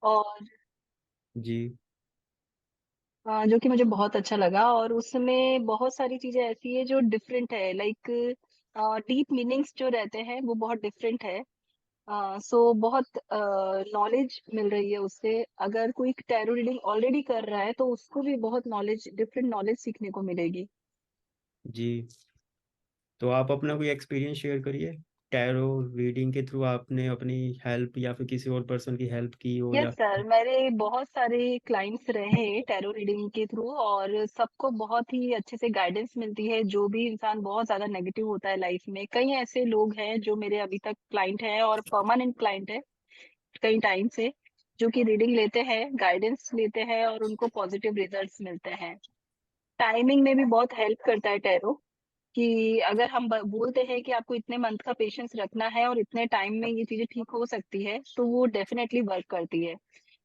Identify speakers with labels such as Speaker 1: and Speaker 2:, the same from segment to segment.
Speaker 1: और
Speaker 2: जी।
Speaker 1: जो कि मुझे बहुत अच्छा लगा, और उसमें बहुत सारी चीजें ऐसी है जो डिफरेंट है, लाइक डीप मीनिंग्स जो रहते हैं वो बहुत डिफरेंट है। सो बहुत नॉलेज मिल रही है उससे। अगर कोई टैरो रीडिंग ऑलरेडी कर रहा है तो उसको भी बहुत नॉलेज, डिफरेंट नॉलेज सीखने को मिलेगी।
Speaker 2: जी, तो आप अपना कोई एक्सपीरियंस शेयर करिए। टैरो रीडिंग के थ्रू आपने अपनी हेल्प या फिर किसी और पर्सन की हेल्प की हो
Speaker 1: यस
Speaker 2: या।
Speaker 1: सर, मेरे बहुत सारे क्लाइंट्स रहे हैं टैरो रीडिंग के थ्रू, और सबको बहुत ही अच्छे से गाइडेंस मिलती है। जो भी इंसान बहुत ज्यादा नेगेटिव होता है लाइफ में, कई ऐसे लोग हैं जो मेरे अभी तक क्लाइंट हैं और परमानेंट क्लाइंट है कई टाइम से, जो कि रीडिंग लेते हैं, गाइडेंस लेते हैं और उनको पॉजिटिव रिजल्ट्स मिलते हैं। टाइमिंग में भी बहुत हेल्प करता है टैरो, कि अगर हम बोलते हैं कि आपको इतने मंथ का पेशेंस रखना है और इतने टाइम में ये चीजें ठीक हो सकती है, तो वो डेफिनेटली वर्क करती है।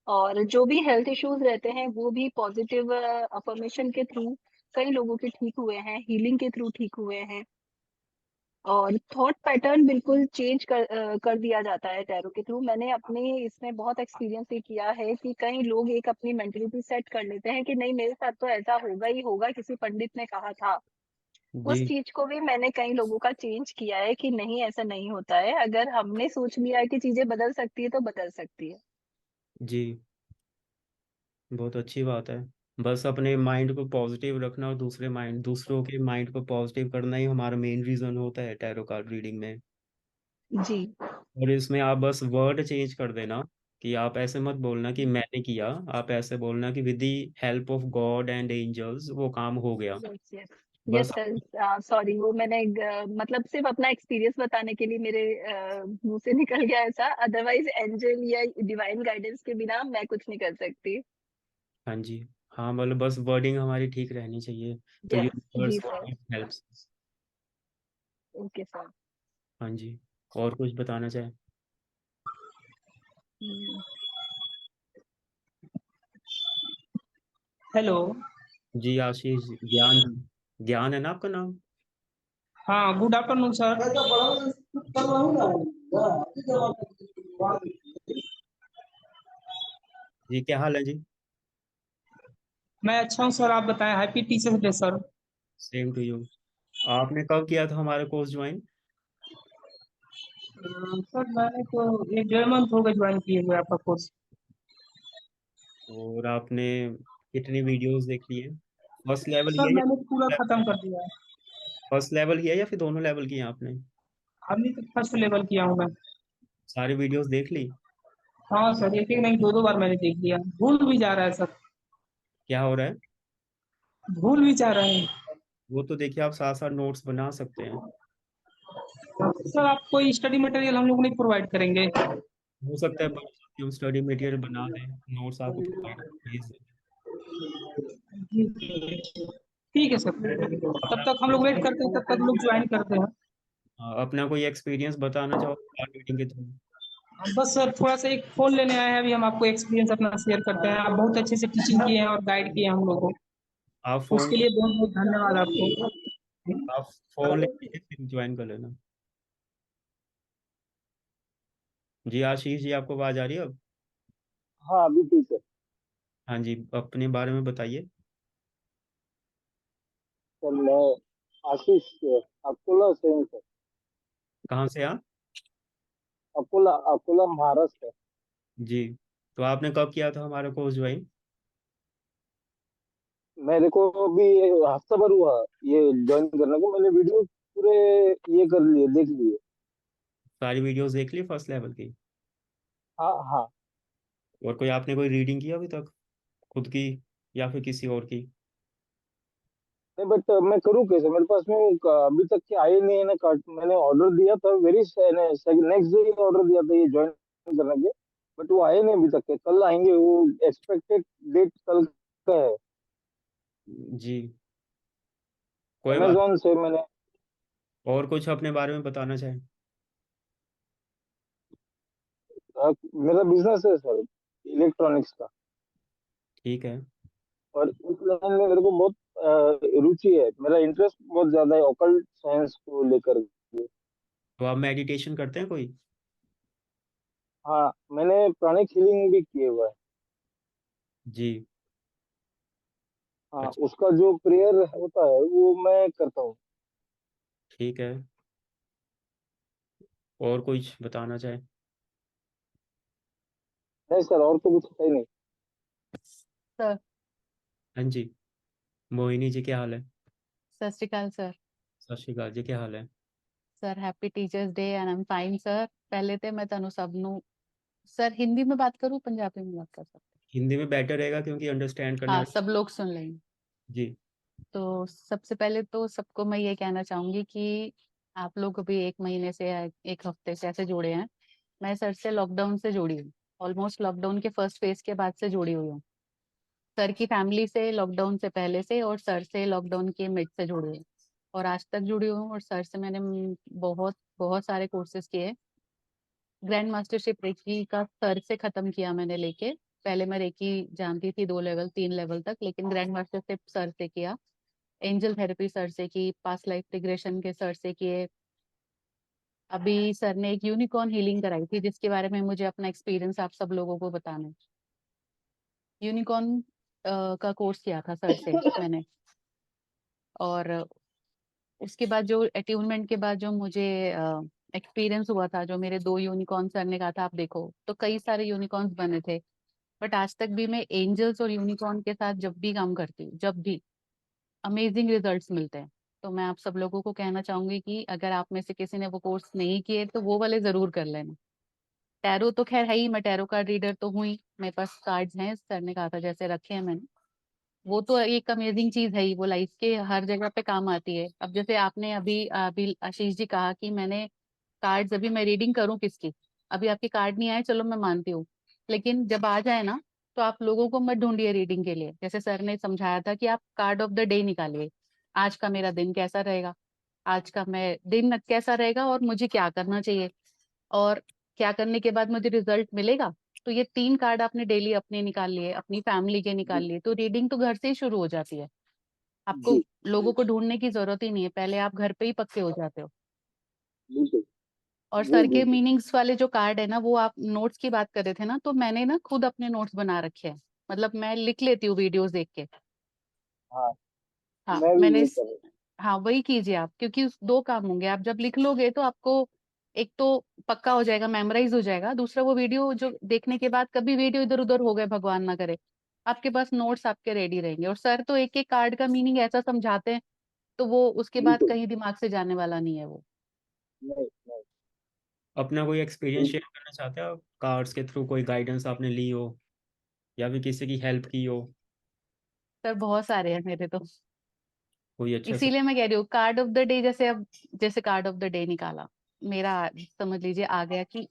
Speaker 1: और जो भी हेल्थ इश्यूज रहते हैं वो भी पॉजिटिव अफर्मेशन के थ्रू कई लोगों के ठीक हुए हैं, हीलिंग के थ्रू ठीक हुए हैं। और थॉट पैटर्न बिल्कुल चेंज कर दिया जाता है टैरो के थ्रू। मैंने अपने इसमें बहुत एक्सपीरियंस ये किया है कि कई लोग एक अपनी मेंटलिटी सेट कर लेते हैं कि नहीं, मेरे साथ तो ऐसा होगा ही होगा, किसी पंडित ने कहा था। उस
Speaker 2: जी।
Speaker 1: चीज को भी मैंने कई लोगों का चेंज किया है कि नहीं, ऐसा नहीं होता है। अगर हमने सोच लिया है कि चीजें बदल सकती है तो बदल सकती है।
Speaker 2: जी, बहुत अच्छी बात है। बस अपने माइंड को पॉजिटिव रखना और दूसरों के माइंड को पॉजिटिव करना ही हमारा मेन रीजन होता है टैरो कार्ड रीडिंग में।
Speaker 1: जी।
Speaker 2: और इसमें आप बस वर्ड चेंज कर देना, कि आप ऐसे मत बोलना कि मैंने किया। आप ऐसे बोलना कि with the help of God and angels वो काम हो गया।
Speaker 1: Yes yes. यस
Speaker 2: बस।
Speaker 1: सर, सॉरी, वो मैंने मतलब सिर्फ अपना एक्सपीरियंस बताने के लिए मेरे मुंह से निकल गया ऐसा। अदरवाइज एंजल या डिवाइन गाइडेंस के बिना मैं कुछ नहीं कर सकती।
Speaker 2: हाँ जी। हाँ, मतलब बस वर्डिंग हमारी ठीक रहनी चाहिए, तो
Speaker 1: यस। जी
Speaker 2: universe
Speaker 1: sir.
Speaker 2: Helps.
Speaker 1: Okay sir.
Speaker 2: हाँ जी। और कुछ बताना चाहें?
Speaker 3: हेलो।
Speaker 2: जी आशीष, ज्ञान जी, ज्ञान है ना आपका नाम?
Speaker 3: हाँ, गुड आफ्टरनून सर।
Speaker 2: जी, क्या हाल है जी?
Speaker 3: मैं अच्छा हूँ सर, आप बताएं। Happy teachers day sir.
Speaker 2: Same to you. आपने कब किया था हमारा कोर्स ज्वाइन?
Speaker 3: सर मैंने तो एक 1.5 मंथ हो गए ज्वाइन किए हुए आपका कोर्स।
Speaker 2: और आपने कितनी वीडियोस देख ली है? फर्स्ट लेवल
Speaker 3: सर
Speaker 2: किया
Speaker 3: मैंने पूरा
Speaker 2: या
Speaker 3: खत्म कर दिया है।
Speaker 2: फर्स्ट लेवल किया या फिर दोनों लेवल किए आपने?
Speaker 3: अभी तक फर्स्ट लेवल किया हूँ मैं।
Speaker 2: सारी वीडियोस देख ली?
Speaker 3: हाँ सर, एक एक नहीं, दो दो बार मैंने देख लिया। भूल भी जा रहा है सर।
Speaker 2: क्या हो रहा है?
Speaker 3: भूल भी जा रहे हैं।
Speaker 2: वो तो देखिए, आप साथ साथ नोट्स बना सकते हैं।
Speaker 3: सर आप कोई स्टडी मटेरियल हम लोग नहीं प्रोवाइड करेंगे?
Speaker 2: हो सकता है हम स्टडी मटेरियल बना दें, नोट्स आपको प्रोवाइड भेज दें।
Speaker 3: ठीक है सर, तब तक हम लोग वेट करते हैं, तब तक लोग ज्वाइन करते हैं।
Speaker 2: अपना कोई एक्सपीरियंस बताना चाहो मीटिंग के थ्रू?
Speaker 3: बस सर थोड़ा सा एक फोन लेने आए हैं अभी, हम आपको एक्सपीरियंस अपना शेयर करते हैं। आप बहुत अच्छे से टीचिंग किए हैं और गाइड किए हैं हम लोग को।
Speaker 2: आप फोन
Speaker 3: उसके लिए बहुत बहुत धन्यवाद आपको।
Speaker 2: आप फोन ले लीजिए, फिर ज्वाइन कर लेना। जी आशीष जी, आपको आवाज आ रही है अब?
Speaker 4: हाँ अभी ठीक है।
Speaker 2: हाँ जी, अपने बारे में बताइए।
Speaker 4: सर मैं आशीष अकोला से हूँ सर।
Speaker 2: कहाँ से आप?
Speaker 4: अकोला, अकोला महाराष्ट्र।
Speaker 2: जी, तो आपने कब किया था हमारा कोर्स ज्वाइन?
Speaker 4: मेरे को अभी हफ्ता भर हुआ ये ज्वाइन करने को। मैंने वीडियो पूरे ये कर लिए, देख लिए।
Speaker 2: सारी वीडियोस देख ली फर्स्ट लेवल की?
Speaker 4: हाँ हाँ।
Speaker 2: और कोई आपने कोई रीडिंग की अभी तक, खुद की या फिर किसी और की?
Speaker 4: नहीं बट मैं करूँ कैसे, मेरे पास में अभी तक के आए नहीं है ना कार्ड। मैंने ऑर्डर दिया था वेरी नेक्स्ट डे ऑर्डर दिया था ये ज्वाइन करने के। बट वो आए नहीं अभी तक के। कल आएंगे वो। एक्सपेक्टेड डेट कल का है।
Speaker 2: जी, कोई बात।
Speaker 4: अमेजोन से मैंने।
Speaker 2: और कुछ अपने बारे में बताना चाहें?
Speaker 4: मेरा बिजनेस है सर, इलेक्ट्रॉनिक्स का।
Speaker 2: ठीक है।
Speaker 4: और इस लाइन में मेरे को बहुत रुचि है। मेरा इंटरेस्ट बहुत ज्यादा है ऑकल्ट साइंस को लेकर के।
Speaker 2: तो आप मेडिटेशन करते हैं कोई?
Speaker 4: हाँ, मैंने प्राणिक हीलिंग भी किए हुआ है।
Speaker 2: जी।
Speaker 4: हाँ,
Speaker 2: अच्छा।
Speaker 4: उसका जो प्रेयर होता है वो मैं करता हूँ।
Speaker 2: ठीक है। और कुछ बताना चाहे?
Speaker 4: नहीं सर, और तो कुछ है ही नहीं।
Speaker 5: सर,
Speaker 2: हाँ जी। मोहिनी जी, क्या हाल है?
Speaker 5: सत श्री अकाल सर।
Speaker 2: सत श्री अकाल जी, क्या हाल है?
Speaker 5: Sir happy teachers day and I am fine sir. ਪਹਿਲੇ ਤੇ ਮੈਂ ਤੁਹਾਨੂੰ ਸਭ ਨੂੰ सर हिंदी में बात करूं पंजाबी में बात कर सकते हैं?
Speaker 2: हिंदी में बेटर रहेगा क्योंकि अंडरस्टैंड करने
Speaker 5: हाँ,
Speaker 2: में।
Speaker 5: सब लोग सुन लेंगे।
Speaker 2: जी।
Speaker 5: तो सबसे पहले तो सबको मैं ये कहना चाहूंगी कि आप लोग अभी 1 महीने से या 1 हफ्ते से ऐसे जुड़े हैं। मैं सर से लॉकडाउन से जुड़ी हूँ। ऑलमोस्ट लॉकडाउन के फर्स्ट फेज के बाद से जुड़ी हुई हूँ। सर की फैमिली से लॉकडाउन से पहले से और सर से लॉकडाउन के मिड से जुड़ी हूँ और आज तक जुड़ी हूँ। और सर से मैंने बहुत बहुत सारे कोर्सेज किए। ग्रैंड मास्टरशिप रेकी का सर से खत्म किया मैंने लेके। पहले मैं रेकी जानती थी 2 लेवल 3 लेवल तक, लेकिन ग्रैंड मास्टरशिप सर से किया। एंजल थेरेपी सर से की, पास्ट लाइफ रिग्रेशन के सर से किए। अभी सर ने एक यूनिकॉर्न हीलिंग कराई थी जिसके बारे में मुझे अपना एक्सपीरियंस आप सब लोगों को बताना है। यूनिकॉर्न का कोर्स किया था सर से मैंने। और उसके बाद जो अट्यूनमेंट के बाद जो मुझे एक्सपीरियंस हुआ था, जो मेरे 2 यूनिकॉर्न सर ने कहा था आप देखो, तो कई सारे यूनिकॉर्न्स बने थे। बट आज तक भी मैं एंजल्स और यूनिकॉर्न के साथ जब भी काम करती हूँ, जब भी अमेजिंग रिजल्ट्स मिलते हैं। तो मैं आप सब लोगों को कहना चाहूंगी कि अगर आप में से किसी ने वो कोर्स नहीं किए तो वो वाले जरूर कर लेना। टैरो तो खैर है ही, मैं टैरो कार्ड रीडर तो हुई, मेरे पास कार्ड्स हैं, सर ने कहा था जैसे रखे हैं मैंने। वो तो एक अमेजिंग चीज है ही, वो लाइफ के हर जगह पे काम आती है। अब जैसे आपने अभी अभी आशीष जी कहा कि मैंने कार्ड्स, अभी मैं रीडिंग करूं किसकी? अभी आपके कार्ड नहीं आए, चलो मैं मानती हूँ, लेकिन जब आ जाए ना तो आप लोगों को मत ढूंढिए रीडिंग के लिए। जैसे सर ने समझाया था कि आप कार्ड ऑफ द डे निकालिए। आज का मेरा दिन कैसा रहेगा, आज का मैं दिन कैसा रहेगा और मुझे क्या करना चाहिए, और क्या करने के बाद मुझे रिजल्ट मिलेगा। तो ये 3 कार्ड आपने डेली अपने निकाल लिए, अपनी फैमिली के निकाल
Speaker 4: जी।
Speaker 5: लिए, तो रीडिंग तो घर से ही शुरू हो जाती है। आपको
Speaker 4: जी।
Speaker 5: लोगों को ढूंढने की जरूरत ही नहीं है, पहले आप घर पे ही पक्के हो जाते हो।
Speaker 4: बिल्कुल।
Speaker 5: और
Speaker 4: जी
Speaker 5: सर
Speaker 4: जी
Speaker 5: के
Speaker 4: जी।
Speaker 5: मीनिंग्स वाले जो कार्ड है ना, वो आप नोट्स की बात कर रहे थे ना, तो मैंने ना खुद अपने नोट्स बना रखे हैं। मतलब मैं लिख लेती हूँ वीडियोस देख के।
Speaker 4: हाँ,
Speaker 5: हाँ
Speaker 4: मैं भी
Speaker 5: मैंने
Speaker 4: ये कर रहा हूँ।
Speaker 5: हाँ वही कीजिए आप, क्योंकि दो काम होंगे। आप जब लिख लोगे तो आपको एक तो पक्का हो जाएगा, मेमोराइज हो जाएगा। दूसरा, वो वीडियो जो देखने के बाद कभी वीडियो इधर उधर हो गए, भगवान ना करे, आपके पास नोट्स आपके रेडी रहेंगे। और सर तो एक एक कार्ड का मीनिंग ऐसा समझाते हैं, तो वो उसके बाद
Speaker 4: बिल्कुल।
Speaker 5: कहीं दिमाग से जाने वाला नहीं है वो।
Speaker 4: नहीं नहीं।
Speaker 2: अपना कोई एक्सपीरियंस शेयर करना चाहते हो आप? कार्ड्स के थ्रू कोई गाइडेंस आपने ली हो या फिर किसी की हेल्प की हो?
Speaker 5: सर बहुत सारे हैं मेरे तो,
Speaker 2: कोई अच्छा सा।
Speaker 5: इसीलिए मैं कह रही हूँ कार्ड ऑफ द डे। जैसे अब जैसे कार्ड ऑफ द डे निकाला मेरा, समझ लीजिए आ गया कि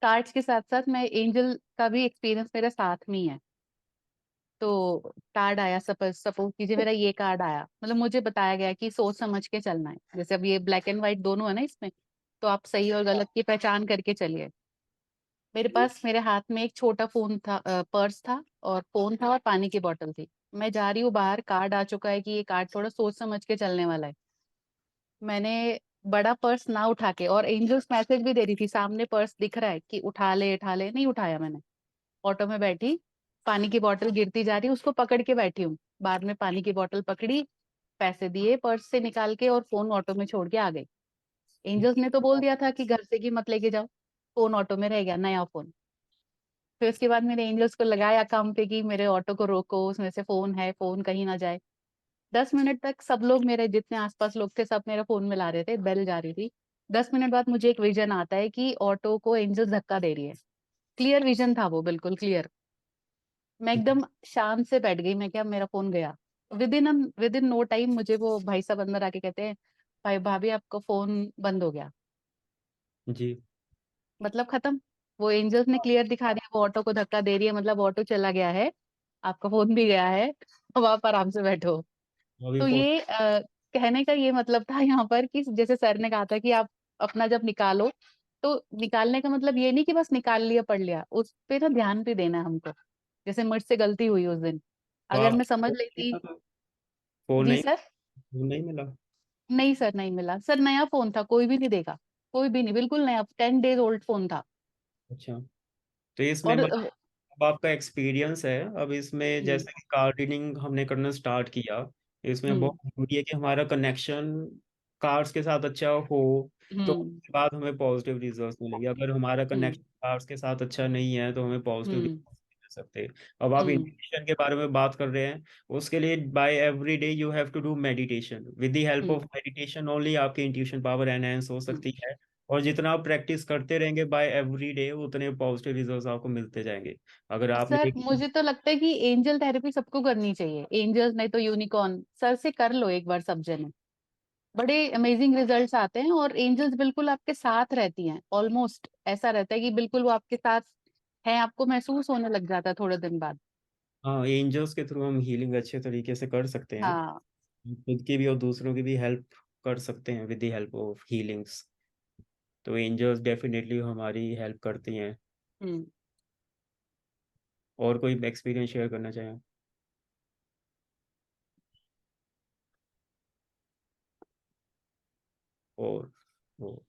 Speaker 5: कार्ड्स के साथ साथ मैं एंजल का भी एक्सपीरियंस मेरे साथ में ही है। तो कार्ड आया, सपोज सपोज कीजिए मेरा ये कार्ड आया, मतलब मुझे बताया गया कि सोच समझ के चलना है। जैसे अब ये ब्लैक एंड व्हाइट दोनों है ना इसमें, तो आप सही और गलत की पहचान करके चलिए। मेरे
Speaker 4: जी।
Speaker 5: पास मेरे हाथ में एक छोटा फोन था, पर्स था और फोन था और पानी की बोतल थी। मैं जा रही हूँ बाहर, कार्ड आ चुका है कि ये कार्ड थोड़ा सोच समझ के चलने वाला है। मैंने बड़ा पर्स ना उठा के, और एंजल्स मैसेज भी दे रही थी, सामने पर्स दिख रहा है कि उठा ले, नहीं उठाया मैंने। ऑटो में बैठी, पानी की बोतल गिरती जा रही, उसको पकड़ के बैठी हूँ। बाद में पानी की बोतल पकड़ी, पैसे दिए पर्स से निकाल के और फोन ऑटो में छोड़ के आ गई। एंजल्स ने तो बोल
Speaker 4: हाँ,
Speaker 5: दिया था कि घर से की मत लेके जाओ। फोन ऑटो में रह गया, नया फोन। फिर उसके बाद मैंने एंजल्स को लगाया काम पे कि मेरे ऑटो को रोको, उसमें से फोन है, फोन कहीं ना जाए। 10 मिनट तक सब लोग, मेरे जितने आसपास लोग थे, सब मेरा फोन मिला रहे थे, बेल जा रही थी। 10 मिनट बाद मुझे एक विजन आता है कि ऑटो को एंजल्स धक्का दे रही है। क्लियर विजन था वो, बिल्कुल क्लियर। मैं एकदम शांत से बैठ गई, मैं क्या, मेरा फोन गया। विद इन नो टाइम मुझे वो भाई साहब अंदर आके कहते हैं, भाई भाभी आपका फोन बंद हो गया।
Speaker 2: जी।
Speaker 5: मतलब खत्म। वो एंजल्स ने
Speaker 4: हाँ,
Speaker 5: क्लियर दिखा दिया, वो ऑटो को धक्का दे रही है, मतलब ऑटो चला गया है, आपका फोन भी गया है, अब आप आराम से बैठो।
Speaker 2: वो भी
Speaker 5: तो ये कहने का ये मतलब था यहाँ पर कि जैसे सर ने कहा था कि आप अपना जब निकालो, तो निकालने का मतलब ये नहीं कि बस निकाल लिया पढ़ लिया, उस पे ना ध्यान भी देना है हमको। जैसे मुझसे गलती हुई उस दिन,
Speaker 2: तो
Speaker 5: अगर
Speaker 2: आप
Speaker 5: मैं समझ लेती।
Speaker 2: फोन
Speaker 5: जी
Speaker 2: नहीं,
Speaker 5: सर।
Speaker 2: फोन नहीं मिला?
Speaker 5: नहीं सर, नहीं मिला सर, नया फोन था, कोई भी नहीं देगा। कोई भी नहीं, बिल्कुल नया, 10 days ओल्ड फोन था।
Speaker 2: अच्छा, तो इसमें
Speaker 5: और
Speaker 2: मतलब अब आपका एक्सपीरियंस है, अब इसमें
Speaker 5: हम्म
Speaker 2: जैसे कि गार्डनिंग हमने करना स्टार्ट किया, इसमें
Speaker 5: हम्म
Speaker 2: बहुत जरूरी है कि हमारा कनेक्शन कार्ड्स के साथ अच्छा हो, तो
Speaker 5: हम्म
Speaker 2: उसके बाद हमें पॉजिटिव रिजल्ट्स मिलेंगे। अगर हमारा
Speaker 5: हम्म
Speaker 2: कनेक्शन कार्ड्स के साथ अच्छा नहीं है तो हमें पॉजिटिव
Speaker 5: हम्म
Speaker 2: रिजल्ट्स नहीं मिल सकते। अब आप
Speaker 5: हम्म
Speaker 2: इंट्यूशन के बारे में बात कर रहे हैं, उसके लिए by every day you have to do meditation, with the help
Speaker 5: hmm
Speaker 2: of meditation only आपकी इंट्यूशन पावर एनहेंस हो
Speaker 5: हम्म।
Speaker 2: सकती है। और जितना आप प्रैक्टिस करते रहेंगे बाय एवरी डे, उतने पॉजिटिव रिजल्ट्स आपको मिलते जाएंगे। अगर आपने
Speaker 5: सर
Speaker 2: एक
Speaker 5: मुझे तो लगता है कि एंजल थेरेपी सबको करनी चाहिए, एंजल्स नहीं तो यूनिकॉर्न, सर से कर लो एक बार सब जने, बड़े अमेजिंग रिजल्ट्स आते हैं। और एंजल्स बिल्कुल आपके साथ रहती हैं, ऑलमोस्ट ऐसा रहता है कि बिल्कुल वो आपके साथ है, आपको महसूस होने लग जाता है थोड़े दिन बाद।
Speaker 2: हाँ, एंजल्स के थ्रू हम हीलिंग अच्छे तरीके से कर सकते हैं,
Speaker 5: हाँ।
Speaker 2: खुद की भी और दूसरों की भी हेल्प कर सकते हैं with the help of healings. तो एंजल्स डेफिनेटली हमारी हेल्प करती हैं।
Speaker 5: हम्म।
Speaker 2: और कोई एक्सपीरियंस शेयर करना चाहें? और वो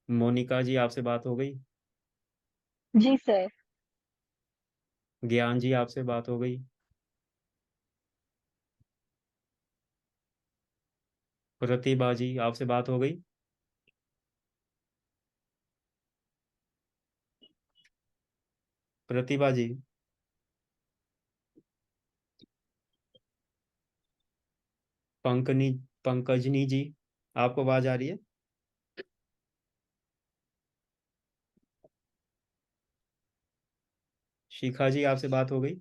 Speaker 2: मोनिका जी, आपसे बात हो गई?
Speaker 1: जी सर।
Speaker 2: ज्ञान जी, आपसे बात हो गई? प्रतिभा जी, आपसे बात हो गई? प्रतिभा जी? पंकनी पंकजनी जी, आपको आवाज आ रही है? शिखा जी, आपसे बात हो गई?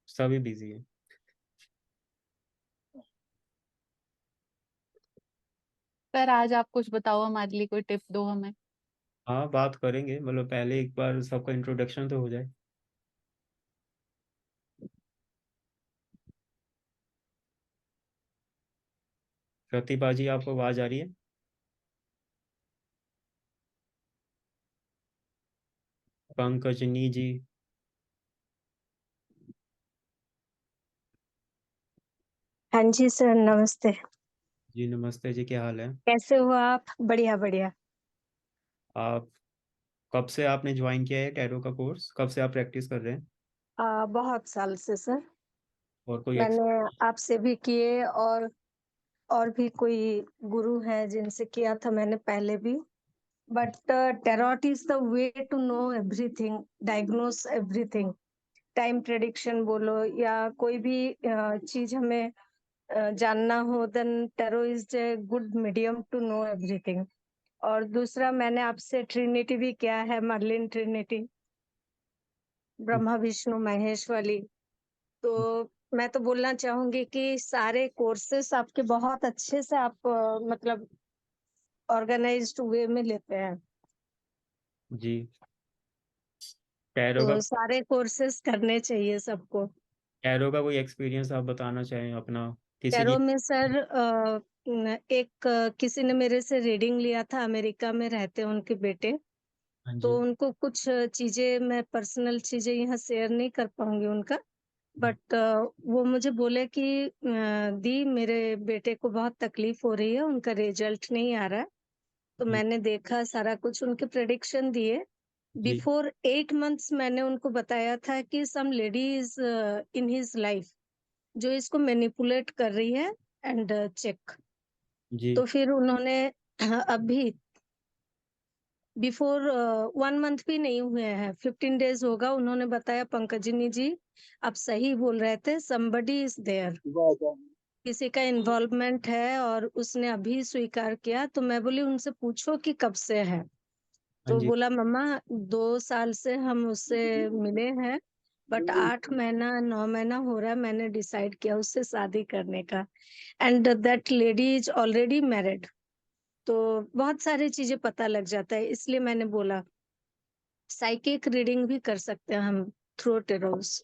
Speaker 2: सभी बिजी है।
Speaker 5: सर आज आप कुछ बताओ, हमारे लिए कोई टिप दो हमें।
Speaker 2: हाँ, बात करेंगे, मतलब पहले एक बार सबका इंट्रोडक्शन तो हो जाए। प्रतिभा जी, आपको आवाज आ रही है? पंकजनी जी?
Speaker 6: हाँ जी सर, नमस्ते।
Speaker 2: जी नमस्ते जी, क्या हाल है?
Speaker 6: कैसे हो आप? बढ़िया बढ़िया।
Speaker 2: आप कब से आपने ज्वाइन किया है टैरो का कोर्स, कब से आप प्रैक्टिस कर रहे हैं?
Speaker 6: बहुत साल से सर।
Speaker 2: और कोई
Speaker 6: मैंने आपसे भी किए और भी कोई गुरु हैं जिनसे किया था मैंने पहले भी। But tarot is the way to know everything, diagnose everything. Time prediction बोलो या कोई भी चीज हमें जानना हो, then tarot is a good medium to know everything. और दूसरा, मैंने आपसे ट्रिनिटी भी किया है, मर्लिन ट्रिनिटी, ब्रह्मा विष्णु महेश वाली। तो मैं तो बोलना चाहूंगी कि सारे कोर्सेस आपके बहुत अच्छे से आप मतलब ऑर्गेनाइज्ड वे में लेते हैं।
Speaker 2: जी, टैरो का
Speaker 6: तो सारे कोर्सेस करने चाहिए सबको।
Speaker 2: टैरो का कोई एक्सपीरियंस आप बताना चाहें अपना, किसी की?
Speaker 6: टैरो में सर किसी ने मेरे से रीडिंग लिया था, अमेरिका में रहते हैं उनके बेटे।
Speaker 2: हाँ
Speaker 6: तो
Speaker 2: जी।
Speaker 6: उनको कुछ चीजें, मैं पर्सनल चीजें यहाँ शेयर नहीं कर पाऊंगी उनका। बट वो मुझे बोले कि दी, मेरे बेटे को बहुत तकलीफ हो रही है, उनका रिजल्ट नहीं आ रहा है। तो
Speaker 2: जी।
Speaker 6: मैंने देखा सारा कुछ, उनके प्रेडिक्शन दिए।
Speaker 2: जी।
Speaker 6: बिफोर 8 मंथ्स मैंने उनको बताया था कि some lady is in his life जो इसको मैनिपुलेट कर रही है, एंड चेक।
Speaker 2: जी।
Speaker 6: तो फिर उन्होंने अभी बिफोर 1 मंथ भी नहीं हुए हैं, 15 डेज होगा, उन्होंने बताया, पंकजिनी जी आप सही बोल रहे थे, somebody इज देयर, किसी का इन्वॉल्वमेंट है और उसने अभी स्वीकार किया। तो मैं बोली उनसे पूछो कि कब से है।
Speaker 2: हाँ
Speaker 6: तो
Speaker 2: जी।
Speaker 6: बोला मम्मा 2 साल से हम उससे मिले हैं, बट 8 महीना 9 महीना हो रहा है, मैंने डिसाइड किया उससे शादी करने का, and that lady is already married. तो बहुत सारी चीजें पता लग जाता है, इसलिए मैंने बोला साइकिक रीडिंग भी कर सकते हैं हम थ्रू टेरोस।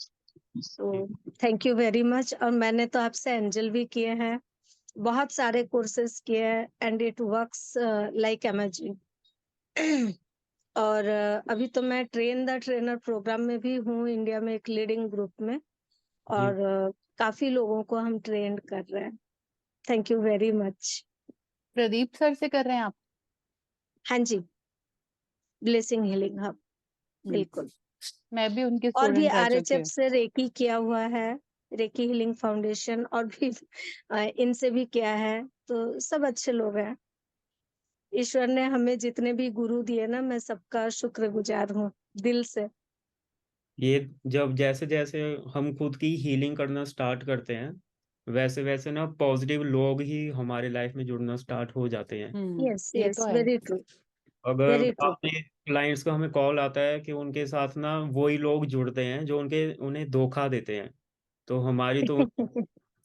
Speaker 6: तो
Speaker 2: जी।
Speaker 6: Thank you very much. और मैंने तो आपसे एंजल भी किए हैं, बहुत सारे कोर्सेज किए हैं and it works like amazing. और अभी तो मैं ट्रेन द ट्रेनर प्रोग्राम में भी हूँ इंडिया में, एक लीडिंग ग्रुप में,
Speaker 2: जी
Speaker 6: और काफी लोगों को हम ट्रेन कर रहे हैं। Thank you very much.
Speaker 5: Pradeep sir से कर रहे हैं आप?
Speaker 6: हाँ जी, ब्लेसिंग हीलिंग हब,
Speaker 5: हम्म,
Speaker 6: बिल्कुल।
Speaker 5: मैं भी उनकी
Speaker 6: और भी
Speaker 5: स्टूडेंट रह चुकी
Speaker 6: आरएचएफ
Speaker 5: हूँ।
Speaker 6: से रेकी किया हुआ है, रेकी हीलिंग फाउंडेशन, और भी इनसे भी किया है, तो सब अच्छे लोग हैं। ईश्वर ने हमें जितने भी गुरु दिए ना, मैं सबका शुक्रगुजार हूँ दिल से।
Speaker 2: ये जब जैसे जैसे हम खुद की हीलिंग करना स्टार्ट करते हैं, वैसे वैसे ना पॉजिटिव लोग ही हमारे लाइफ में जुड़ना स्टार्ट हो जाते हैं।
Speaker 6: यस
Speaker 5: ये
Speaker 6: यस,
Speaker 5: तो है।
Speaker 6: वेरी ट्रू,
Speaker 2: अगर
Speaker 6: वेरी ट्रू।
Speaker 2: आपने क्लाइंट्स को हमें कॉल आता है कि उनके साथ ना वही लोग जुड़ते हैं जो उन्हें धोखा देते हैं, तो हमारी तो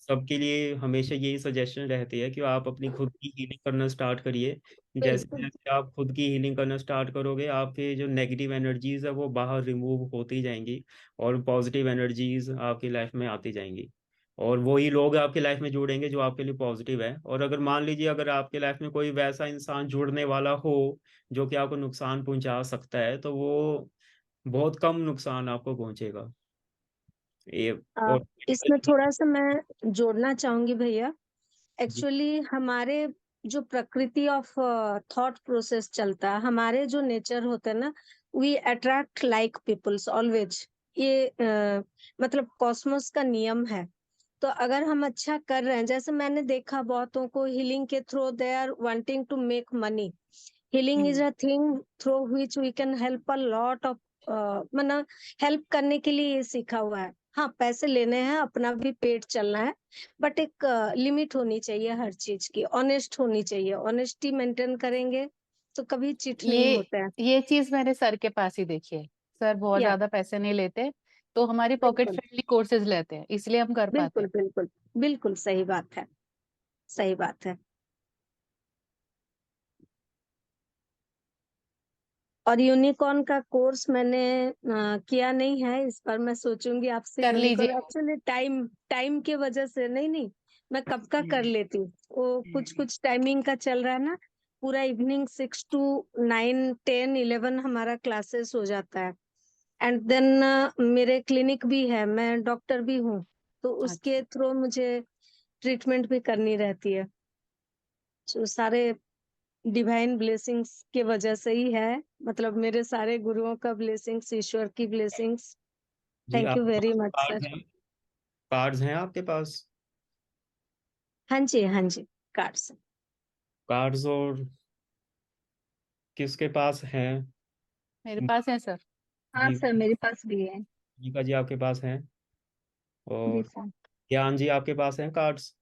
Speaker 2: सबके लिए हमेशा यही सजेशन रहती है कि आप अपनी खुद की हीलिंग करना स्टार्ट करिए। जैसे
Speaker 6: बिल्कुल
Speaker 2: जैसे आप खुद की हीलिंग करना स्टार्ट करोगे, आपके जो नेगेटिव एनर्जीज है वो बाहर रिमूव होती जाएंगी और पॉजिटिव एनर्जीज आपकी लाइफ में आती जाएंगी, और वही लोग आपकी लाइफ में जुड़ेंगे जो आपके लिए पॉजिटिव है। और अगर मान लीजिए अगर आपके लाइफ में कोई वैसा इंसान जुड़ने वाला हो जो कि आपको नुकसान पहुंचा सकता है, तो वो बहुत कम नुकसान आपको पहुंचेगा। ये और
Speaker 6: इसमें थोड़ा सा मैं जोड़ना चाहूंगी भैया।
Speaker 2: जी
Speaker 6: एक्चुअली हमारे जो प्रकृति ऑफ थॉट प्रोसेस चलता है, हमारे जो नेचर होते हैं ना, we attract like peoples always. ये मतलब कॉस्मोस का नियम है। तो अगर हम अच्छा कर रहे हैं, जैसे मैंने देखा बहुतों को हीलिंग के through they are wanting to make money. Healing is a thing through which we can help a lot of, मतलब हेल्प करने के लिए ये सीखा हुआ है। हाँ, पैसे लेने हैं, अपना भी पेट चलना है, बट एक लिमिट होनी चाहिए हर चीज की, ऑनेस्ट होनी चाहिए। ऑनेस्टी मेंटेन करेंगे तो कभी चिट नहीं
Speaker 5: ये
Speaker 6: होता है।
Speaker 5: ये चीज मैंने सर के पास ही देखी है। सर बहुत
Speaker 6: या
Speaker 5: ज्यादा पैसे नहीं लेते, तो हमारी पॉकेट
Speaker 6: बिल्कुल
Speaker 5: फ्रेंडली कोर्सेज लेते हैं, इसलिए हम कर पाते
Speaker 6: बिल्कुल
Speaker 5: हैं।
Speaker 6: बिल्कुल, बिल्कुल सही बात है, सही बात है। और यूनिकॉर्न का कोर्स मैंने किया नहीं है, इस पर मैं सोचूंगी आपसे।
Speaker 5: कर लीजिए
Speaker 6: यूनिकॉर्न
Speaker 5: वो।
Speaker 6: एक्चुअली टाइम टाइम के वजह से नहीं, नहीं, मैं कब का कर लेती हूँ। वो कुछ कुछ टाइमिंग का चल रहा है ना, पूरा इवनिंग 6 to 9 10 11 हमारा क्लासेस हो जाता है। एंड देन मेरे क्लिनिक भी है, मैं डॉक्टर भी हूँ, तो उसके
Speaker 5: अच्छा।
Speaker 6: थ्रू मुझे ट्रीटमेंट भी करनी रहती है। तो सारे डिवाइन ब्लेसिंग्स के वजह से ही है, मतलब मेरे सारे गुरुओं का ब्लेसिंग्स, ईश्वर की ब्लेसिंग्स।
Speaker 2: जी
Speaker 6: थैंक यू
Speaker 2: आपके
Speaker 6: वेरी
Speaker 2: पास
Speaker 6: मच
Speaker 2: कार्ड
Speaker 6: सर।
Speaker 2: है? कार्ड्स हैं आपके पास?
Speaker 6: हाँ जी, हाँ जी, कार्ड्स।
Speaker 2: कार्ड्स और किसके पास हैं?
Speaker 5: मेरे पास है सर।
Speaker 1: हाँ
Speaker 2: जी
Speaker 1: सर, मेरे पास भी है।
Speaker 2: जीका जी आपके पास हैं?
Speaker 1: जी
Speaker 2: और
Speaker 1: सर।
Speaker 2: ज्ञान जी आपके पास हैं कार्ड्स?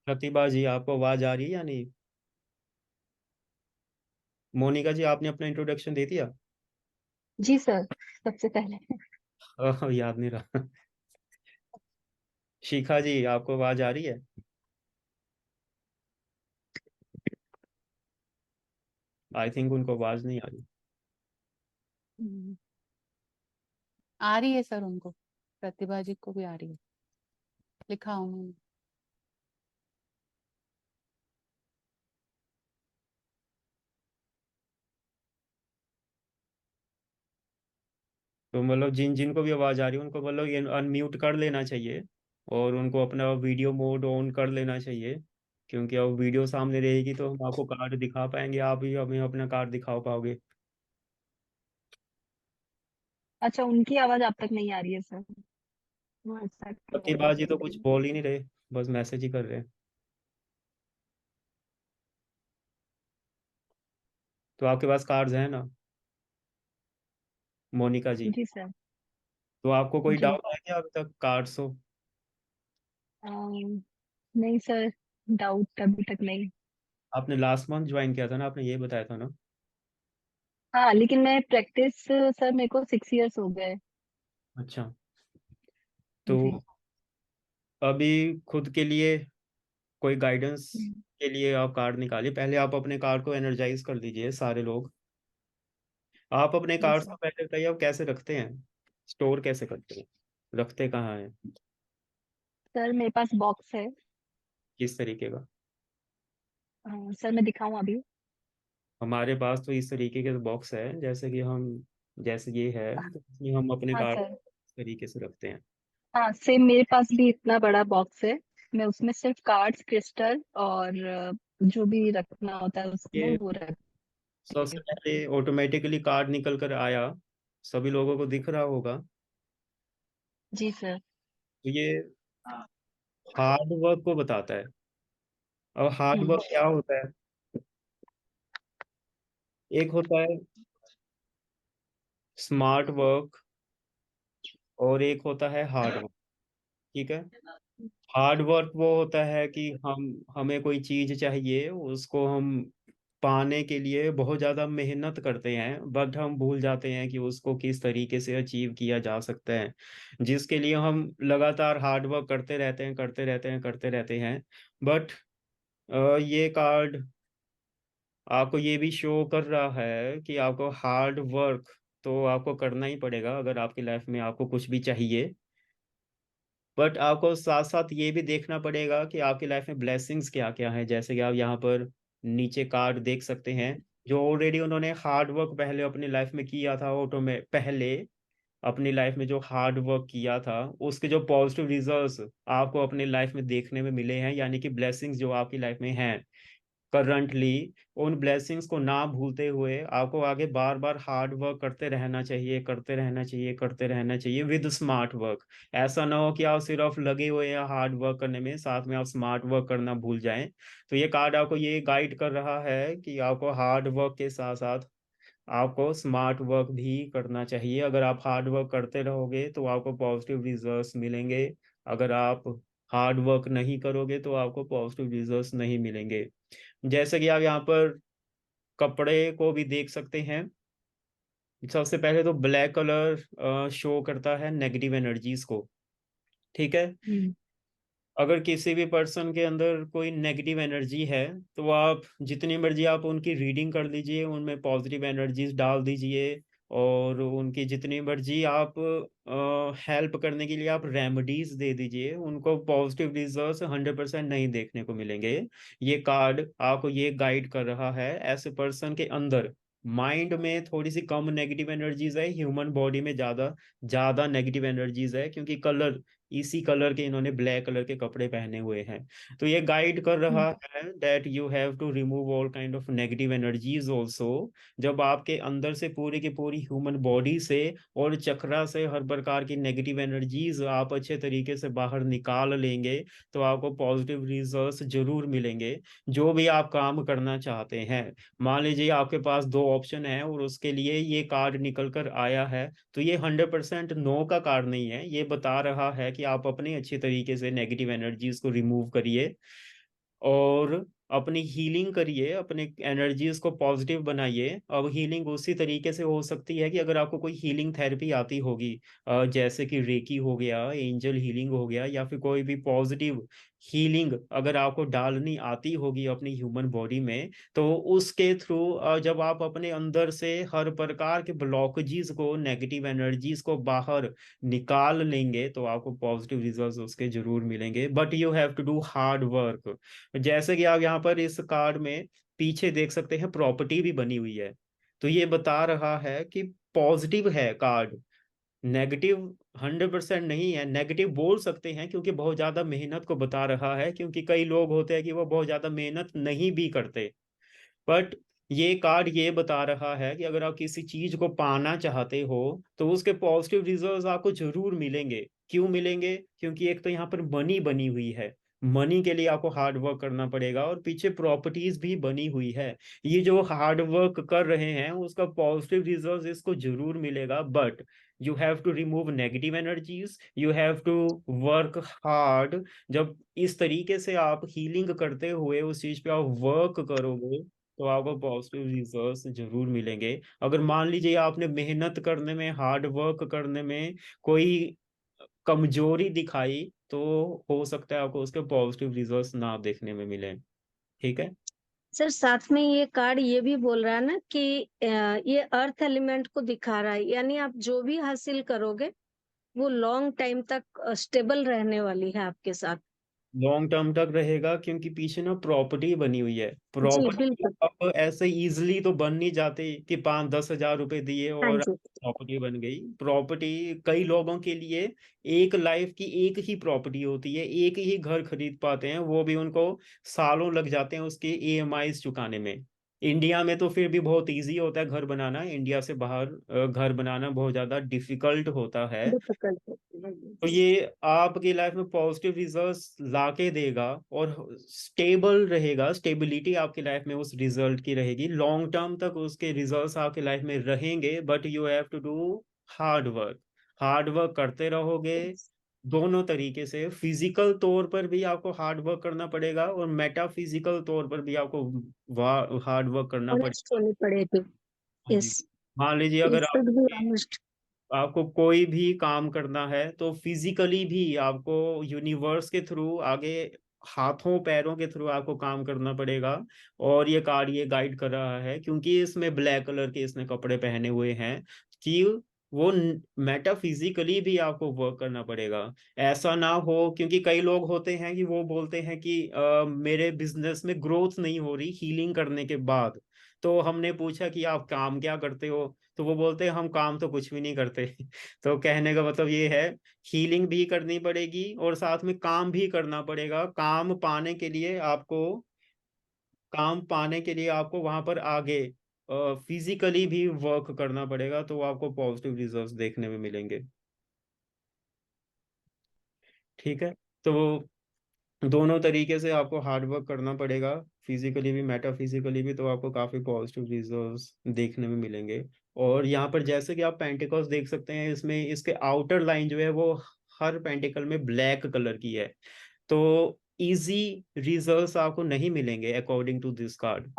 Speaker 2: प्रतिभा जी आपको आवाज आ रही है या नहीं? मोनिका जी आपने अपना इंट्रोडक्शन दे दिया?
Speaker 1: जी सर, सबसे पहले।
Speaker 2: याद नहीं रहा। शिखा जी आपको आवाज आ रही है? आई थिंक उनको आवाज नहीं आ रही।
Speaker 5: हम्म, आ रही है सर उनको। प्रतिभा जी को भी आ रही है, लिखा उन्होंने।
Speaker 2: तो मतलब जिन जिन को भी आवाज आ रही है उनको मतलब ये अनम्यूट कर लेना चाहिए और उनको अपना वीडियो मोड ऑन कर लेना चाहिए, क्योंकि अब वीडियो सामने रहेगी तो हम आपको कार्ड दिखा पाएंगे, आप भी हमें अपना कार्ड दिखा पाओगे।
Speaker 1: अच्छा, उनकी आवाज आप तक नहीं आ रही है सर? वो ऐसा कह रहे
Speaker 2: प्रतिभा जी तो कुछ
Speaker 1: हैं।
Speaker 2: बोल ही नहीं रहे, बस मैसेज ही कर रहे हैं। तो आपके पास कार्ड्स हैं ना मोनिका जी?
Speaker 1: जी सर।
Speaker 2: तो आपको कोई
Speaker 1: जी।
Speaker 2: डाउट है क्या अभी तक कार्ड्स हो?
Speaker 1: अम, नहीं सर, डाउट अभी तक नहीं।
Speaker 2: आपने लास्ट मंथ ज्वाइन किया था ना, आपने ये बताया था ना?
Speaker 1: हाँ, लेकिन मैं प्रैक्टिस सर, मेरे को 6 इयर्स हो गए।
Speaker 2: अच्छा। तो
Speaker 1: जी।
Speaker 2: अभी खुद के लिए कोई गाइडेंस
Speaker 1: हम्म।
Speaker 2: के लिए आप कार्ड निकालिए, पहले आप अपने कार्ड को एनर्जाइज कर दीजिए सारे लोग। आप अपने
Speaker 1: जी
Speaker 2: कार्ड्स
Speaker 1: सर।
Speaker 2: को पहले बताइए आप कैसे रखते हैं, स्टोर कैसे करते हैं, रखते कहाँ हैं?
Speaker 1: सर मेरे पास बॉक्स है।
Speaker 2: किस तरीके का?
Speaker 1: सर मैं दिखाऊं अभी?
Speaker 2: हमारे पास तो इस तरीके के बॉक्स है, जैसे कि हम, जैसे ये है तो इसमें हम अपने
Speaker 1: हाँ
Speaker 2: कार्ड
Speaker 1: सर।
Speaker 2: इस तरीके से रखते हैं।
Speaker 1: हाँ सेम मेरे पास भी इतना बड़ा बॉक्स है। मैं उसमें सिर्फ कार्ड्स, क्रिस्टल और जो भी रखना होता है उसमें
Speaker 2: ये
Speaker 1: वो रखती
Speaker 2: सबसे
Speaker 1: हूँ।
Speaker 2: पहले ऑटोमेटिकली कार्ड निकल कर आया, सभी लोगों को दिख रहा होगा।
Speaker 1: जी सर।
Speaker 2: तो ये हार्ड वर्क को बताता है। अब हार्ड
Speaker 1: हम्म।
Speaker 2: वर्क क्या होता है? एक होता है स्मार्ट वर्क और एक होता है हार्ड वर्क। ठीक है। हार्ड वर्क वो होता है कि हमें कोई चीज चाहिए, उसको हम पाने के लिए बहुत ज्यादा मेहनत करते हैं, बट हम भूल जाते हैं कि उसको किस तरीके से अचीव किया जा सकता है, जिसके लिए हम लगातार हार्ड वर्क करते रहते हैं, करते रहते हैं, करते रहते हैं। बट ये कार्ड आपको ये भी शो कर रहा है कि आपको हार्ड वर्क तो आपको करना ही पड़ेगा अगर आपकी लाइफ में आपको कुछ भी चाहिए। बट आपको साथ साथ ये भी देखना पड़ेगा कि आपकी लाइफ में ब्लेसिंग्स क्या क्या है, जैसे कि आप यहाँ पर नीचे कार्ड देख सकते हैं। जो ऑलरेडी उन्होंने हार्ड वर्क पहले अपनी लाइफ में किया था, ऑटो में पहले अपनी लाइफ में जो हार्ड वर्क किया था उसके जो पॉजिटिव रिजल्ट्स आपको अपनी लाइफ में देखने में मिले हैं, यानी कि ब्लेसिंग्स जो आपकी लाइफ में हैं करंटली, उन ब्लेसिंग्स को ना भूलते हुए आपको आगे बार बार हार्ड वर्क करते रहना चाहिए, करते रहना चाहिए, करते रहना चाहिए विद स्मार्ट वर्क। ऐसा ना हो कि आप सिर्फ लगे हुए हैं हार्ड वर्क करने में, साथ में आप स्मार्ट वर्क करना भूल जाएं। तो ये कार्ड आपको ये गाइड कर रहा है कि आपको हार्ड वर्क के साथ साथ आपको स्मार्ट वर्क भी करना चाहिए। अगर आप हार्ड वर्क करते रहोगे तो आपको पॉजिटिव रिजल्ट्स मिलेंगे। अगर आप हार्ड वर्क नहीं करोगे तो आपको पॉजिटिव रिजल्ट्स नहीं मिलेंगे। जैसे कि आप यहाँ पर कपड़े को भी देख सकते हैं। सबसे पहले तो ब्लैक कलर शो करता है नेगेटिव एनर्जीज को। ठीक है।
Speaker 1: हम्म।
Speaker 2: अगर किसी भी पर्सन के अंदर कोई नेगेटिव एनर्जी है तो आप जितनी मर्जी आप उनकी रीडिंग कर लीजिए, उनमें पॉजिटिव एनर्जीज डाल दीजिए, और उनकी जितनी मर्जी आप हेल्प करने के लिए आप रेमेडीज दे दीजिए, उनको पॉजिटिव रिजल्ट्स 100% नहीं देखने को मिलेंगे। ये कार्ड आपको ये गाइड कर रहा है ऐसे पर्सन के अंदर माइंड में थोड़ी सी कम नेगेटिव एनर्जीज है, ह्यूमन बॉडी में ज्यादा ज्यादा नेगेटिव एनर्जीज है, क्योंकि कलर इसी कलर के इन्होंने ब्लैक कलर के कपड़े पहने हुए हैं। तो ये गाइड कर रहा है that you have to remove all kind of negative energies also. जब आपके अंदर से पूरी की पूरी ह्यूमन बॉडी से और चक्रा से हर प्रकार की नेगेटिव एनर्जीज आप अच्छे तरीके से बाहर निकाल लेंगे तो आपको पॉजिटिव रिजल्ट्स जरूर मिलेंगे। जो भी आप काम करना चाहते हैं, मान लीजिए आपके पास दो ऑप्शन है और उसके लिए ये कार्ड निकल कर आया है, तो ये 100% नो का कार्ड नहीं है। ये बता रहा है कि आप अपने अच्छी तरीके से नेगेटिव एनर्जीज को रिमूव करिए और अपनी हीलिंग करिए, अपने एनर्जीज को पॉजिटिव बनाइए। अब हीलिंग उसी तरीके से हो सकती है कि अगर आपको कोई हीलिंग थेरेपी आती होगी, जैसे कि रेकी हो गया, एंजल हीलिंग हो गया, या फिर कोई भी पॉजिटिव हीलिंग अगर आपको डालनी आती होगी अपनी ह्यूमन बॉडी में, तो उसके थ्रू जब आप अपने अंदर से हर प्रकार के ब्लॉकेजेस को, नेगेटिव एनर्जीज को बाहर निकाल लेंगे तो आपको पॉजिटिव रिजल्ट्स उसके जरूर मिलेंगे। But you have to do hard work. जैसे कि आप यहाँ पर इस कार्ड में पीछे देख सकते हैं प्रॉपर्टी भी बनी हुई है। तो ये बता रहा है कि पॉजिटिव है कार्ड, नेगेटिव 100% नहीं है। नेगेटिव बोल सकते हैं क्योंकि बहुत ज्यादा मेहनत को बता रहा है, क्योंकि कई लोग होते हैं कि वो बहुत ज्यादा मेहनत नहीं भी करते। बट ये कार्ड ये बता रहा है कि अगर आप किसी चीज को पाना चाहते हो तो उसके पॉजिटिव रिजल्ट्स आपको जरूर मिलेंगे। क्यों मिलेंगे? क्योंकि एक तो यहाँ पर मनी बनी हुई है, मनी के लिए आपको हार्ड वर्क करना पड़ेगा, और पीछे प्रॉपर्टीज भी बनी हुई है। ये जो हार्ड वर्क कर रहे हैं उसका पॉजिटिव रिजल्ट इसको जरूर मिलेगा। But you have to remove negative energies, you have to work hard. जब इस तरीके से आप हीलिंग करते हुए उस चीज पे आप वर्क करोगे तो आपको पॉजिटिव रिजल्ट्स जरूर मिलेंगे। अगर मान लीजिए आपने मेहनत करने में, हार्ड वर्क करने में कोई कमजोरी दिखाई, तो हो सकता है आपको उसके पॉजिटिव रिजल्ट्स ना देखने में मिले। ठीक है।
Speaker 6: सर साथ में ये कार्ड ये भी बोल रहा है ना कि ये अर्थ एलिमेंट को दिखा रहा है, यानी आप जो भी हासिल करोगे वो लॉन्ग टाइम तक स्टेबल रहने वाली है आपके साथ?
Speaker 2: लॉन्ग टर्म तक रहेगा, क्योंकि पीछे ना प्रॉपर्टी बनी हुई है।
Speaker 6: जी
Speaker 2: प्रॉपर्टी
Speaker 6: बिल्कुल।
Speaker 2: अब ऐसे इजीली तो बन नहीं जाती कि 5-10 हज़ार रुपए दिए
Speaker 6: हाँ
Speaker 2: और
Speaker 6: जी।
Speaker 2: प्रॉपर्टी बन गई। प्रॉपर्टी कई लोगों के लिए एक लाइफ की एक ही प्रॉपर्टी होती है, एक ही घर खरीद पाते हैं, वो भी उनको सालों लग जाते हैं उसके ईएमआईज चुकाने में। इंडिया में तो फिर भी बहुत इजी होता है घर बनाना, इंडिया से बाहर घर बनाना बहुत ज्यादा डिफिकल्ट होता है।
Speaker 6: डिफिकल्ट होती है
Speaker 2: तो
Speaker 6: yes।
Speaker 2: ये आपकी लाइफ में पॉजिटिव रिजल्ट्स लाके देगा और स्टेबल रहेगा। स्टेबिलिटी आपकी लाइफ में उस रिजल्ट की रहेगी, लॉन्ग टर्म तक उसके रिजल्ट्स आपकी लाइफ में रहेंगे। But you have to do hard work. Hard work करते रहोगे, दोनों तरीके से। फिजिकल तौर पर भी आपको हार्ड वर्क करना पड़ेगा और मेटाफिजिकल तौर पर भी आपको हार्ड वर्क करना
Speaker 6: ऑनेस्ट
Speaker 2: पड़ेगा।
Speaker 6: होनी पड़ेगी।
Speaker 2: हाँ जी।
Speaker 6: यस।
Speaker 2: मान लीजिए
Speaker 6: यू
Speaker 2: अगर
Speaker 6: शुड बी
Speaker 2: आप
Speaker 6: ऑनेस्ट।
Speaker 2: आपको कोई भी काम करना है तो फिजिकली भी आपको यूनिवर्स के थ्रू आगे, हाथों पैरों के थ्रू आपको काम करना पड़ेगा। और ये कार्ड ये गाइड कर रहा है, क्योंकि इसमें ब्लैक कलर के इसने कपड़े पहने हुए हैं, कि वो मेटाफिजिकली भी आपको वर्क करना पड़ेगा। ऐसा ना हो, क्योंकि कई लोग होते हैं कि वो बोलते हैं कि मेरे बिजनेस में ग्रोथ नहीं हो रही हीलिंग करने के बाद। तो हमने पूछा कि आप काम क्या करते हो, तो वो बोलते हैं हम काम तो कुछ भी नहीं करते। तो कहने का मतलब ये है, हीलिंग भी करनी पड़ेगी और साथ में काम भी करना पड़ेगा। काम पाने के लिए आपको वहां पर आगे फिजिकली भी वर्क करना पड़ेगा, तो आपको पॉजिटिव रिजल्ट्स देखने में मिलेंगे। ठीक है। तो दोनों तरीके से आपको हार्ड वर्क करना पड़ेगा, फिजिकली भी मेटाफिजिकली भी, तो आपको काफी पॉजिटिव रिजल्ट्स देखने में मिलेंगे। और यहाँ पर जैसे कि आप पेंटिकल्स देख सकते हैं, इसमें इसके आउटर लाइन जो है वो हर पेंटिकल में ब्लैक कलर की है। तो इजी रिजल्ट्स आपको नहीं मिलेंगे अकॉर्डिंग टू दिस कार्ड।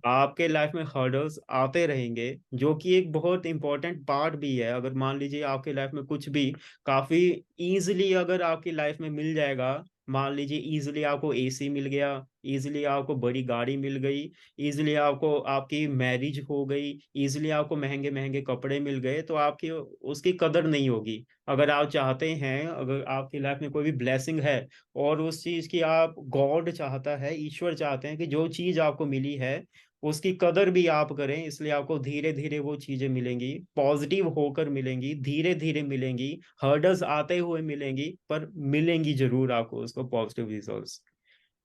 Speaker 2: आपके लाइफ में हर्डल्स आते रहेंगे, जो कि एक बहुत इंपॉर्टेंट पार्ट भी है। अगर मान लीजिए आपके लाइफ में कुछ भी काफी इजीली अगर आपकी लाइफ में मिल जाएगा, मान लीजिए इजीली आपको एसी मिल गया, इजीली आपको बड़ी गाड़ी मिल गई, इजीली आपको आपकी मैरिज हो गई, इजीली आपको महंगे महंगे कपड़े मिल गए, तो आपकी उसकी कदर नहीं होगी। अगर आप चाहते हैं, अगर आपकी लाइफ में कोई भी ब्लेसिंग है और उस चीज की आप, गॉड चाहता है, ईश्वर चाहते हैं कि जो चीज आपको मिली है उसकी कदर भी आप करें, इसलिए आपको धीरे धीरे वो चीजें मिलेंगी, पॉजिटिव होकर मिलेंगी, धीरे धीरे मिलेंगी, हर्डल्स आते हुए मिलेंगी, पर मिलेंगी जरूर आपको उसको पॉजिटिव रिजल्ट्स।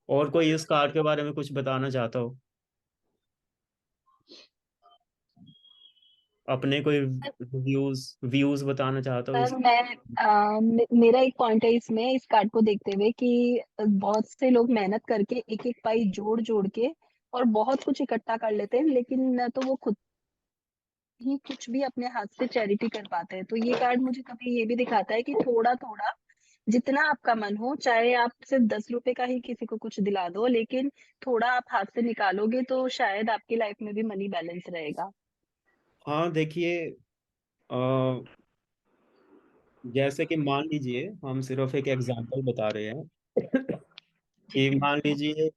Speaker 2: और कोई इस कार्ड के बारे में कुछ बताना चाहता हो, अपने कोई व्यूज व्यूज बताना चाहता हो इस।
Speaker 1: सर मेरा एक पॉइंट है इसमें, इस कार्ड को देखते हुए, कि बहुत से लोग मेहनत करके एक एक पाई जोड़ जोड़ के और बहुत कुछ इकट्ठा कर लेते हैं, लेकिन न तो वो खुद ही कुछ भी अपने हाथ से चैरिटी कर पाते हैं। तो ये कार्ड मुझे कभी ये भी दिखाता है कि थोड़ा थोड़ा, जितना आपका मन हो, चाहे आप सिर्फ 10 रुपए का ही किसी को कुछ दिला दो, लेकिन थोड़ा आप हाथ से निकालोगे तो शायद आपकी लाइफ में भी मनी बैलेंस रहेगा।
Speaker 2: हाँ देखिए, अ, जैसे कि मान लीजिए हम सिर्फ एक एग्जांपल बता रहे हैं कि मान लीजिए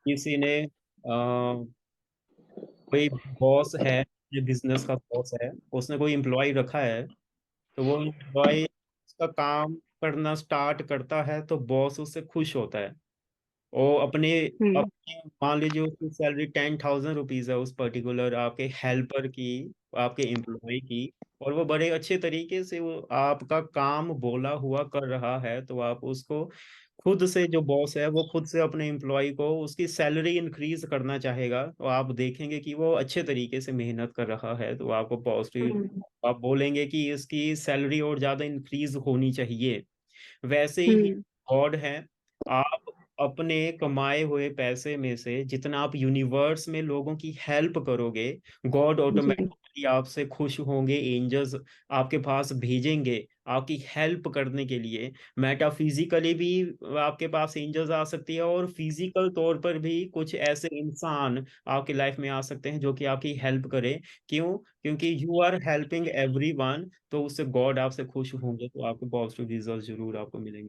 Speaker 2: किसी ने कोई बॉस है, ये बिजनेस का बॉस है, उसने कोई एम्प्लॉय रखा है। तो वो एम्प्लॉय उसका काम करना स्टार्ट करता है तो बॉस उससे खुश होता है। वो अपने
Speaker 1: हम्म।
Speaker 2: अपने मान लीजिए उसकी सैलरी 10,000 रुपीज है उस पर्टिकुलर आपके हेल्पर की, आपके एम्प्लॉय की, और वो बड़े अच्छे तरीके से वो आपका काम बोला हुआ कर रहा है, तो आप उसको खुद से, जो बॉस है वो खुद से अपने एम्प्लॉय को उसकी सैलरी इंक्रीज करना चाहेगा। तो आप देखेंगे कि वो अच्छे तरीके से मेहनत कर रहा है, तो आपको पॉजिटिव,
Speaker 1: हम्म।
Speaker 2: आप बोलेंगे कि इसकी सैलरी और ज्यादा इंक्रीज होनी चाहिए। वैसे ही
Speaker 1: हम्म।
Speaker 2: गॉड है, आप अपने कमाए हुए पैसे में से जितना आप यूनिवर्स में लोगों की हेल्प करोगे, गॉड
Speaker 1: जी।
Speaker 2: ऑटोमेटिकली आपसे खुश होंगे, एंजल्स आपके पास भेजेंगे आपकी हेल्प करने के लिए। मेटाफिजिकली भी आपके पास एंजल्स आ सकती है, और फिजिकल तौर पर भी कुछ ऐसे इंसान आपकी लाइफ में आ सकते हैं जो कि आपकी हेल्प करें। क्यों? क्योंकि यू आर हेल्पिंग एवरीवन, तो उससे गॉड आपसे खुश होंगे, तो आपको पॉजिटिव रिजल्ट जरूर आपको मिलेंगे।